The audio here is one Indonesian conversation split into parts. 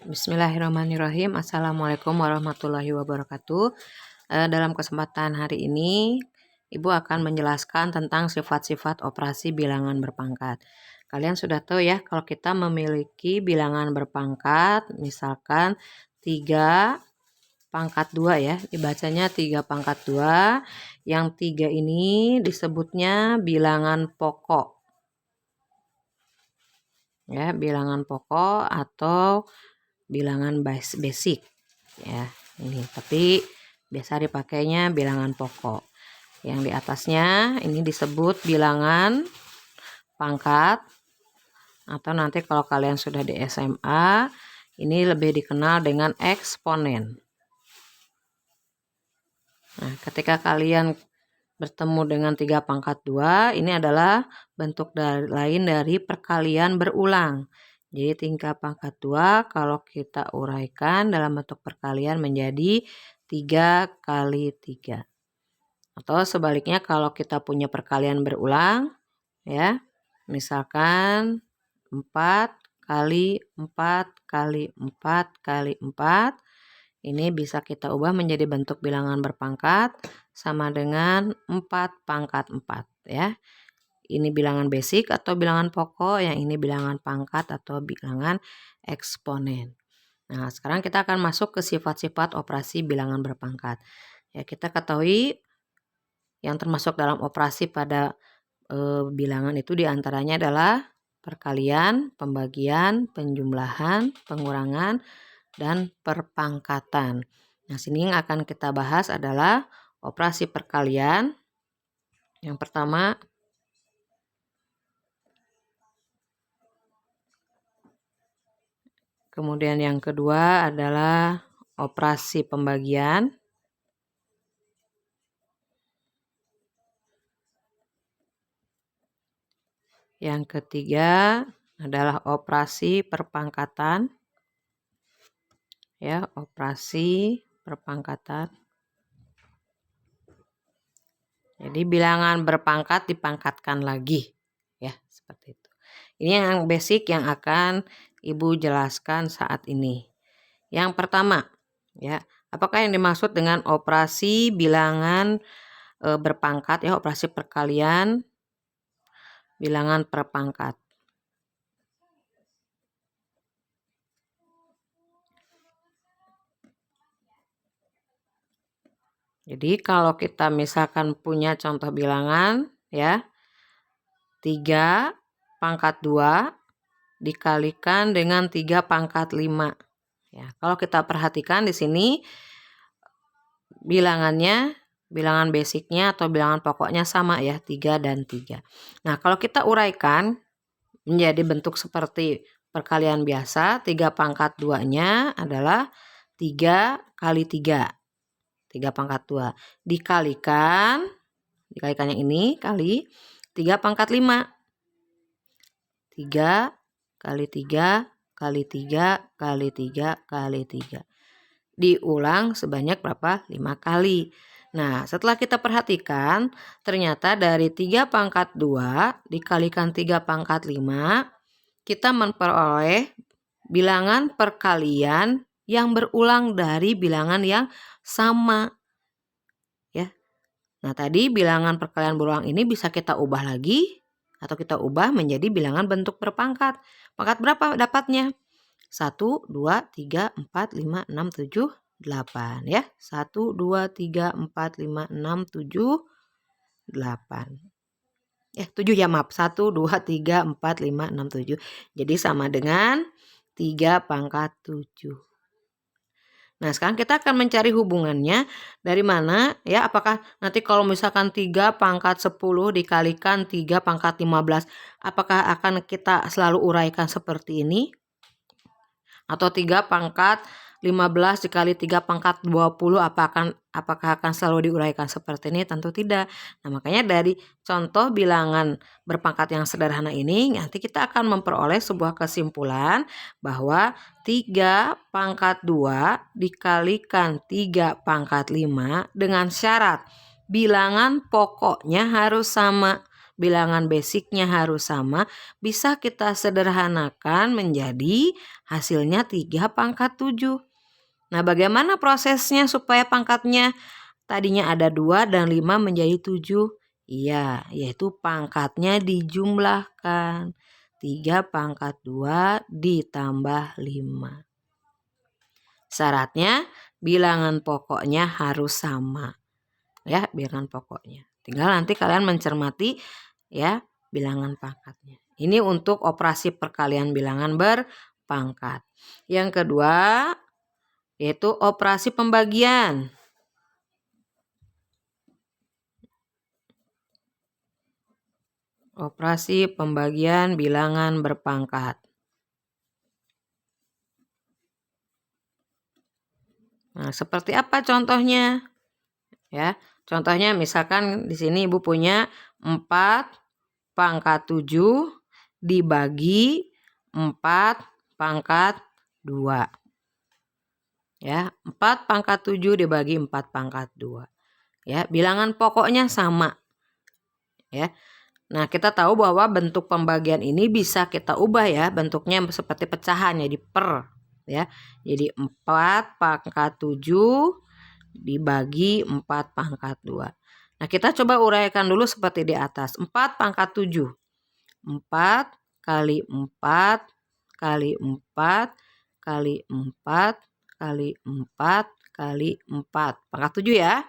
Bismillahirrahmanirrahim. Assalamualaikum warahmatullahi wabarakatuh. Dalam kesempatan hari ini, Ibu akan menjelaskan tentang sifat-sifat operasi bilangan berpangkat. Kalian sudah tahu ya, kalau kita memiliki bilangan berpangkat, misalkan 3 pangkat 2 ya, dibacanya 3 pangkat 2, yang 3 ini disebutnya bilangan pokok. Ya, bilangan pokok atau bilangan basic ya ini, tapi biasa dipakainya bilangan pokok. Yang di atasnya ini disebut bilangan pangkat, atau nanti kalau kalian sudah di SMA ini lebih dikenal dengan eksponen. Nah, ketika kalian bertemu dengan 3 pangkat 2, ini adalah bentuk lain dari perkalian berulang. Jadi 3 pangkat 2 kalau kita uraikan dalam bentuk perkalian menjadi 3 kali 3. Atau sebaliknya kalau kita punya perkalian berulang ya, misalkan 4 kali 4 kali 4 kali 4, ini bisa kita ubah menjadi bentuk bilangan berpangkat sama dengan 4 pangkat 4 ya. Ini bilangan basic atau bilangan pokok, yang ini bilangan pangkat atau bilangan eksponen. Nah, sekarang kita akan masuk ke sifat-sifat operasi bilangan berpangkat. Ya, kita ketahui yang termasuk dalam operasi pada bilangan itu diantaranya adalah perkalian, pembagian, penjumlahan, pengurangan, dan perpangkatan. Nah, sini yang akan kita bahas adalah operasi perkalian. Yang pertama, kemudian yang kedua adalah operasi pembagian. Yang ketiga adalah operasi perpangkatan. Ya, operasi perpangkatan. Jadi bilangan berpangkat dipangkatkan lagi. Ya, seperti itu. Ini yang basic yang akan Ibu jelaskan saat ini. Yang pertama, ya, apakah yang dimaksud dengan operasi bilangan berpangkat ya, operasi perkalian bilangan perpangkat? Jadi kalau kita misalkan punya contoh bilangan ya, 3 pangkat 2 dikalikan dengan 3 pangkat 5. Ya, kalau kita perhatikan di sini bilangannya, bilangan basicnya atau bilangan pokoknya sama ya, 3 dan 3. Nah, kalau kita uraikan menjadi bentuk seperti perkalian biasa, 3 pangkat 2-nya adalah 3 kali 3. 3 pangkat 2 dikalikan yang ini kali 3 pangkat 5. 3 kali 3 kali 3 kali 3 kali 3. Diulang sebanyak berapa? 5 kali. Nah, setelah kita perhatikan, ternyata dari 3 pangkat 2 dikalikan 3 pangkat 5, kita memperoleh bilangan perkalian yang berulang dari bilangan yang sama. Ya. Nah, tadi bilangan perkalian berulang ini bisa kita ubah lagi atau kita ubah menjadi bilangan bentuk berpangkat. Pangkat berapa dapatnya? 1, 2, 3, 4, 5, 6, 7, 8 ya. 1, 2, 3, 4, 5, 6, 7, 8. 7 ya, maaf. 1, 2, 3, 4, 5, 6, 7. Jadi sama dengan 3 pangkat 7. Nah, sekarang kita akan mencari hubungannya dari mana ya, apakah nanti kalau misalkan 3 pangkat 10 dikalikan 3 pangkat 15, apakah akan kita selalu uraikan seperti ini? Atau 3 pangkat 15 dikali 3 pangkat 20, apakah akan selalu diuraikan seperti ini? Tentu tidak. Nah, makanya dari contoh bilangan berpangkat yang sederhana ini, nanti kita akan memperoleh sebuah kesimpulan bahwa 3 pangkat 2 dikalikan 3 pangkat 5 dengan syarat bilangan pokoknya harus sama. bilangan basicnya harus sama, bisa kita sederhanakan menjadi hasilnya 3 pangkat 7. Nah, bagaimana prosesnya supaya pangkatnya tadinya ada 2 dan 5 menjadi 7? Iya, yaitu pangkatnya dijumlahkan. 3 pangkat 2 ditambah 5. Syaratnya bilangan pokoknya harus sama. Ya, bilangan pokoknya. Tinggal nanti kalian mencermati ya bilangan pangkatnya. Ini untuk operasi perkalian bilangan berpangkat. Yang kedua yaitu operasi pembagian. Operasi pembagian bilangan berpangkat. Nah, seperti apa contohnya? Ya, contohnya misalkan di sini Ibu punya 4 pangkat 7 dibagi 4 pangkat 2. Ya, 4 pangkat 7 dibagi 4 pangkat 2. Ya, bilangan pokoknya sama. Ya. Nah, kita tahu bahwa bentuk pembagian ini bisa kita ubah ya, bentuknya seperti pecahan jadi per ya. Jadi 4 pangkat 7 dibagi 4 pangkat 2. Nah, kita coba uraikan dulu seperti di atas. 4 pangkat 7. 4 kali 4 kali 4 kali 4 kali 4 kali 4. Pangkat 7 ya.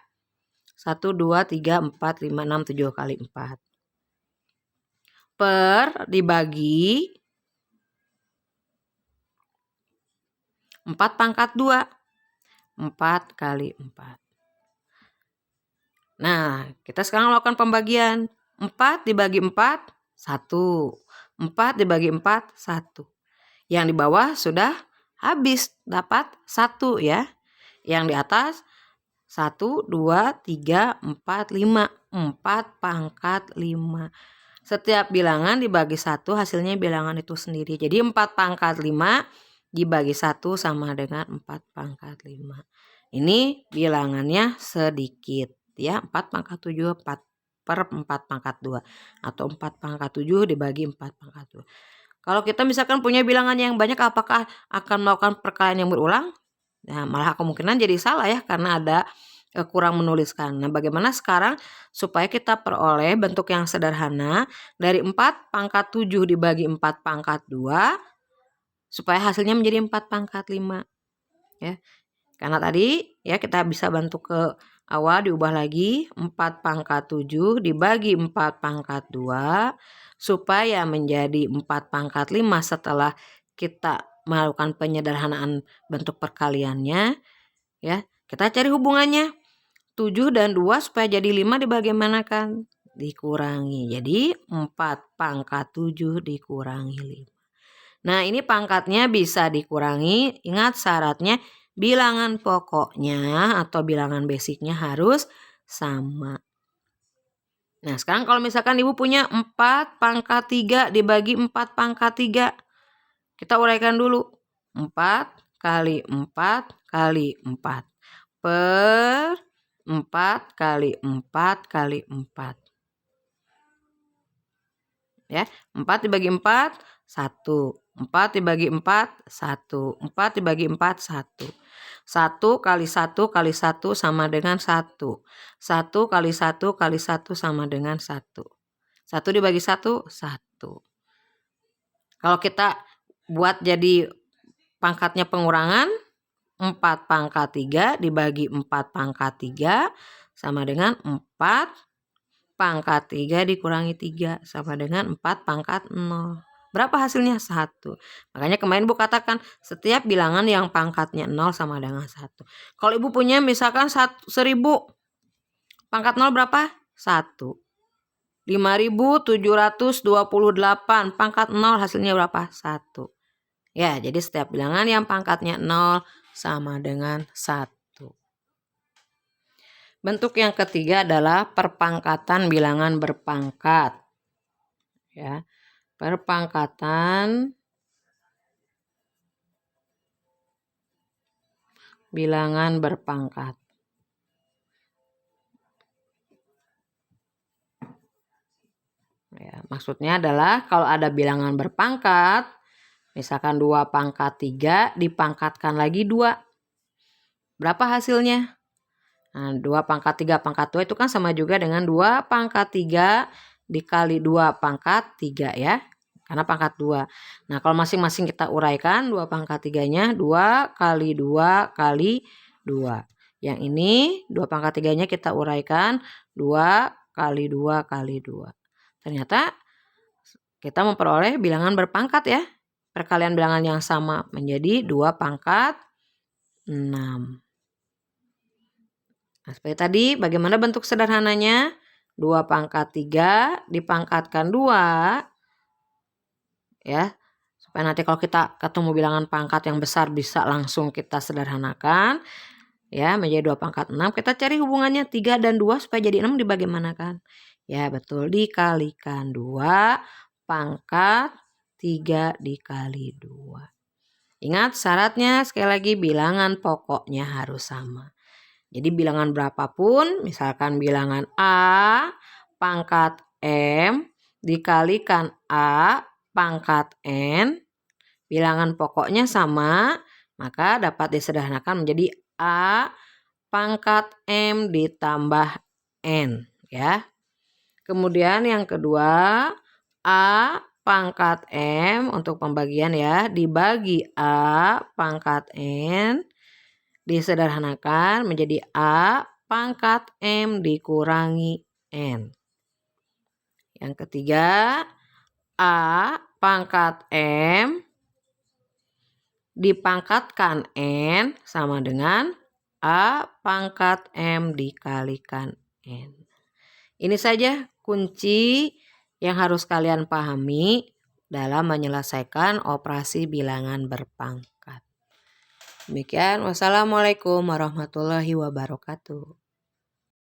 1, 2, 3, 4, 5, 6, 7 kali 4. Per dibagi 4 pangkat 2. 4 kali 4. Nah, kita sekarang lakukan pembagian. 4 dibagi 4, 1. 4 dibagi 4, 1. Yang di bawah sudah habis, dapat 1 ya. Yang di atas 1, 2, 3, 4, 5. 4 pangkat 5. Setiap bilangan dibagi 1 hasilnya bilangan itu sendiri. Jadi 4 pangkat 5 dibagi 1 sama dengan 4 pangkat 5. Ini bilangannya sedikit ya. 4 pangkat 7 4 per 4 pangkat 2. Atau 4 pangkat 7 dibagi 4 pangkat 2. Kalau kita misalkan punya bilangan yang banyak, apakah akan melakukan perkalian yang berulang? Nah, malah kemungkinan jadi salah ya karena ada kurang menuliskan. Nah, bagaimana sekarang supaya kita peroleh bentuk yang sederhana dari 4 pangkat 7 dibagi 4 pangkat 2 supaya hasilnya menjadi 4 pangkat 5 ya. Karena tadi ya kita bisa bantu ke awal, diubah lagi 4 pangkat 7 dibagi 4 pangkat 2 supaya menjadi 4 pangkat 5 setelah kita melakukan penyederhanaan bentuk perkaliannya ya. Kita cari hubungannya. 7 dan 2 supaya jadi 5 dibagaimanakan? Dikurangi. Jadi 4 pangkat 7 dikurangi 5. Nah, ini pangkatnya bisa dikurangi. Ingat syaratnya bilangan pokoknya atau bilangan basicnya harus sama. Nah, sekarang kalau misalkan Ibu punya 4 pangkat 3 dibagi 4 pangkat 3. Kita uraikan dulu. 4 kali 4 kali 4 per 4 kali 4 kali 4. Ya, 4 dibagi 4, 1. 4 dibagi 4, 1. 4 dibagi 4, 1. 1 kali 1 kali 1 sama dengan 1. 1 kali 1 kali 1 sama dengan 1. 1 dibagi 1, 1. Kalau kita buat jadi pangkatnya pengurangan, 4 pangkat 3 dibagi 4 pangkat 3 sama dengan 4 pangkat 3 dikurangi 3 sama dengan 4 pangkat 0. Berapa hasilnya? 1. Makanya kemarin Ibu katakan setiap bilangan yang pangkatnya 0 sama dengan 1. Kalau Ibu punya misalkan 1000, pangkat 0 berapa? 1. 5728, pangkat 0 hasilnya berapa? 1. Ya, jadi setiap bilangan yang pangkatnya 0 sama dengan 1. Bentuk yang ketiga adalah perpangkatan bilangan berpangkat. Ya, perpangkatan bilangan berpangkat. Ya, maksudnya adalah kalau ada bilangan berpangkat, misalkan 2 pangkat 3 dipangkatkan lagi 2. Berapa hasilnya? Nah, 2 pangkat 3 pangkat 2 itu kan sama juga dengan 2 pangkat 3 dikali 2 pangkat 3 ya. Karena pangkat 2. Nah, kalau masing-masing kita uraikan 2 pangkat 3-nya 2 kali 2 kali 2. Yang ini 2 pangkat 3-nya kita uraikan 2 kali 2 kali 2. Ternyata kita memperoleh bilangan berpangkat ya. Perkalian bilangan yang sama menjadi 2 pangkat 6. Nah, seperti tadi bagaimana bentuk sederhananya? 2 pangkat 3 dipangkatkan 2 ya. Supaya nanti kalau kita ketemu bilangan pangkat yang besar bisa langsung kita sederhanakan ya menjadi 2 pangkat 6. Kita cari hubungannya 3 dan 2 supaya jadi 6 dibagaimanakan? Ya betul, dikalikan 2 pangkat 3 dikali 2. Ingat syaratnya sekali lagi bilangan pokoknya harus sama. Jadi bilangan berapapun, misalkan bilangan A pangkat M dikalikan A pangkat N, bilangan pokoknya sama, maka dapat disederhanakan menjadi A pangkat M ditambah N ya. Kemudian yang kedua, A pangkat M untuk pembagian ya, dibagi A pangkat N disederhanakan menjadi A pangkat M dikurangi N. Yang ketiga, A pangkat M dipangkatkan N sama dengan A pangkat M dikalikan N. Ini saja kunci yang harus kalian pahami dalam menyelesaikan operasi bilangan berpangkat. Demikian, wassalamualaikum warahmatullahi wabarakatuh.